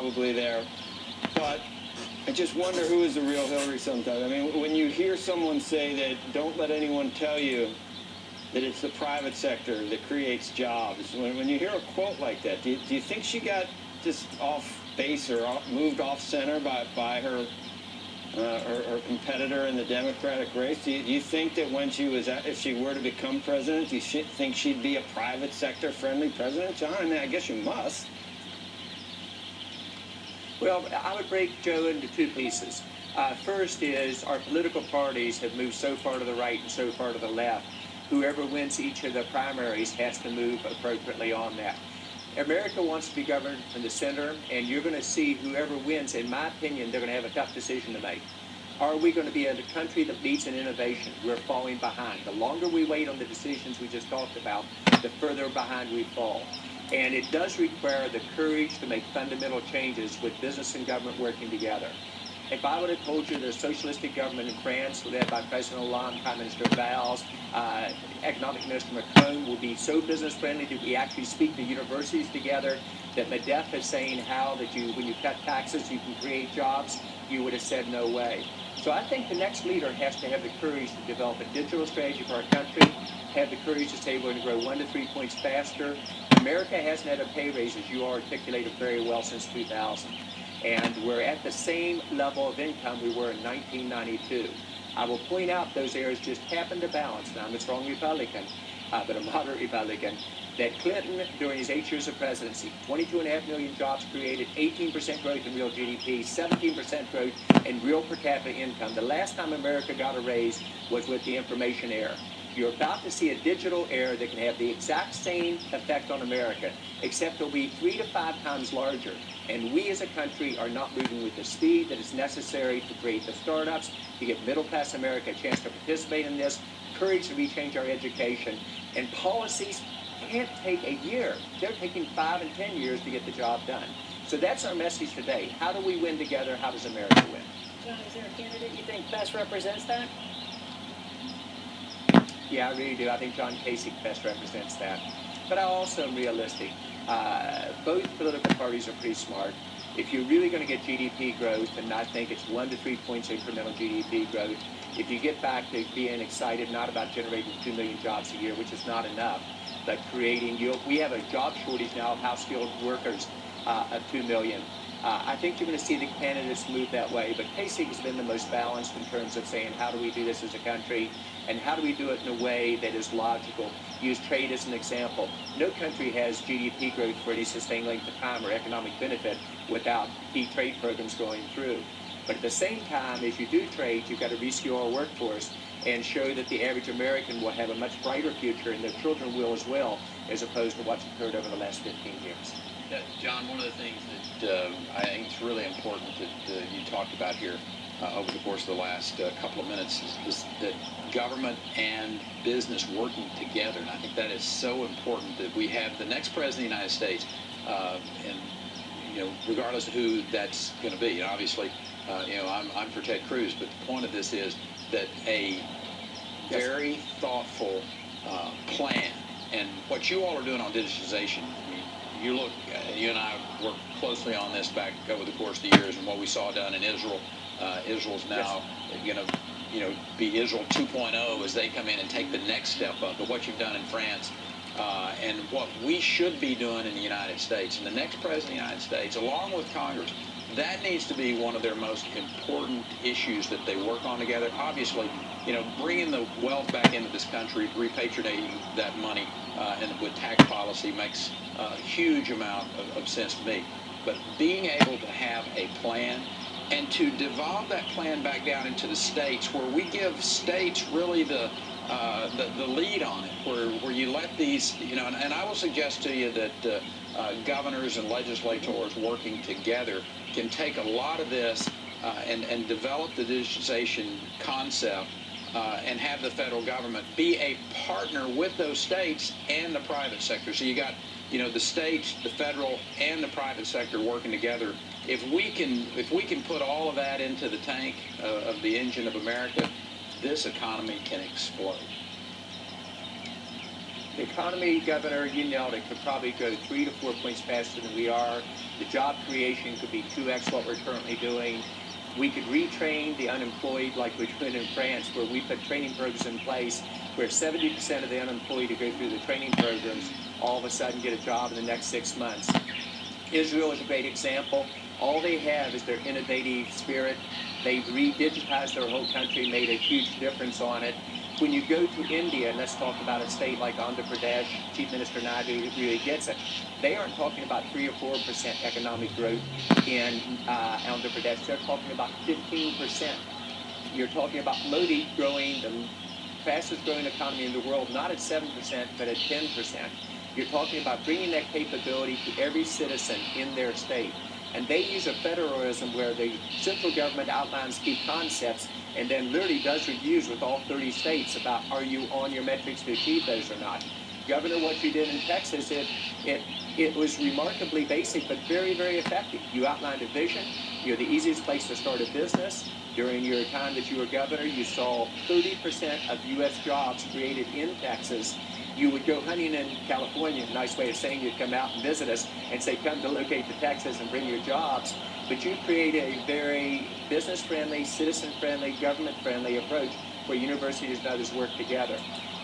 probably there. But I just wonder who is the real Hillary sometimes. I mean, when you hear someone say that, don't let anyone tell you that it's the private sector that creates jobs. When you hear a quote like that, do you think she got just off base or moved off center by her competitor in the Democratic race? Do you think that when she was if she were to become president, do you think she'd be a private sector friendly president, John? I mean, I guess you must. Well, I would break Joe into two pieces. First is our political parties have moved so far to the right and so far to the left. Whoever wins each of the primaries has to move appropriately on that. America wants to be governed from the center, and you're going to see whoever wins, in my opinion, they're going to have a tough decision to make. Are we going to be a country that leads in innovation? We're falling behind. The longer we wait on the decisions we just talked about, the further behind we fall. And it does require the courage to make fundamental changes with business and government working together. If I would have told you the socialistic government in France, led by President Hollande, Prime Minister Valls, Economic Minister Macron, will be so business-friendly that we actually speak the universities together, that MEDEF is saying how that when you cut taxes, you can create jobs, you would have said no way. So I think the next leader has to have the courage to develop a digital strategy for our country, have the courage to say we're going to grow 1 to 3 points faster. America hasn't had a pay raise, as you articulated very well, since 2000. And we're at the same level of income we were in 1992. I will point out those areas just happen to balance, and I'm a strong Republican, but a moderate Republican, that Clinton, during his 8 years of presidency, 22.5 million jobs created, 18% growth in real GDP, 17% growth in real per capita income. The last time America got a raise was with the information era. You're about to see a digital era that can have the exact same effect on America, except it'll be 3 to 5 times larger. And we as a country are not moving with the speed that is necessary to create the startups, to give middle-class America a chance to participate in this, courage to rechange our education, and policies can't take a year. They're taking 5 and 10 years to get the job done. So that's our message today. How do we win together? How does America win? John, is there a candidate you think best represents that? Yeah, I really do. I think John Kasich best represents that. But I also am realistic. Both political parties are pretty smart. If you're really going to get GDP growth, and I think it's 1 to 3 points incremental GDP growth, if you get back to being excited not about generating 2 million jobs a year, which is not enough, but creating, we have a job shortage now of house-skilled workers of 2 million. I think you're going to see the candidates move that way, but Kasich has been the most balanced in terms of saying, how do we do this as a country, and how do we do it in a way that is logical? Use trade as an example. No country has GDP growth for any sustained length of time or economic benefit without key trade programs going through. But at the same time, as you do trade, you've got to reskill our workforce and show that the average American will have a much brighter future, and their children will as well, as opposed to what's occurred over the last 15 years. John, one of the things that I think is really important that you talked about here over the course of the last couple of minutes is that government and business working together. And I think that is so important that we have the next president of the United States, and regardless of who that's going to be. And obviously, I'm for Ted Cruz, but the point of this is that a very thoughtful plan, and what you all are doing on digitization. You and I worked closely on this back over the course of the years, and what we saw done in Israel. Israel's now going to be Israel 2.0 as they come in and take the next step up. But what you've done in France, and what we should be doing in the United States, and the next president of the United States, along with Congress, that needs to be one of their most important issues that they work on together. Obviously, bringing the wealth back into this country, repatriating that money, and with tax policy makes a huge amount of sense to me. But being able to have a plan and to devolve that plan back down into the states, where we give states really the lead on it, where you let these, and I will suggest to you that governors and legislators working together can take a lot of this and develop the digitization concept and have the federal government be a partner with those states and the private sector. So you got, the states, the federal, and the private sector working together. If we can put all of that into the tank of the engine of America, this economy can explode. The economy, Governor, you nailed it, could probably go 3 to 4 points faster than we are. The job creation could be 2x what we're currently doing. We could retrain the unemployed like we're doing in France, where we put training programs in place where 70% of the unemployed who go through the training programs all of a sudden get a job in the next 6 months. Israel is a great example. All they have is their innovative spirit. They've re-digitized their whole country, made a huge difference on it. When you go to India, and let's talk about a state like Andhra Pradesh, Chief Minister Naidu really gets it. They aren't talking about 3 or 4% economic growth in Andhra Pradesh. They're talking about 15%. You're talking about Modi growing the fastest growing economy in the world, not at 7%, but at 10%. You're talking about bringing that capability to every citizen in their state. And they use a federalism where the central government outlines key concepts and then literally does reviews with all 30 states about are you on your metrics to achieve those or not. Governor, what you did in Texas, it was remarkably basic but very, very effective. You outlined a vision. You're the easiest place to start a business. During your time that you were governor, you saw 30% of U.S. jobs created in Texas. You would go hunting in California, a nice way of saying you'd come out and visit us and say, come to locate to Texas and bring your jobs. But you create a very business-friendly, citizen-friendly, government-friendly approach where universities and others work together.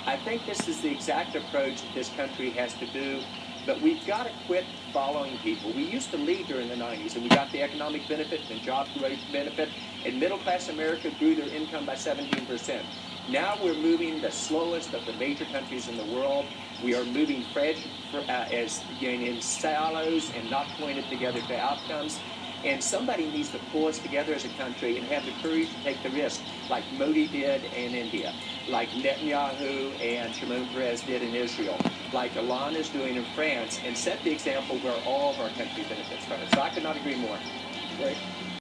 I think this is the exact approach that this country has to do, but we've got to quit following people. We used to lead during the 90s, and we got the economic benefit and job growth benefit, and middle-class America grew their income by 17%. Now we're moving the slowest of the major countries in the world. We are moving as in silos and not pointed together to outcomes. And somebody needs to pull us together as a country and have the courage to take the risk, like Modi did in India, like Netanyahu and Shimon Peres did in Israel, like Hollande is doing in France, and set the example where all of our country benefits from it. So I could not agree more. Great.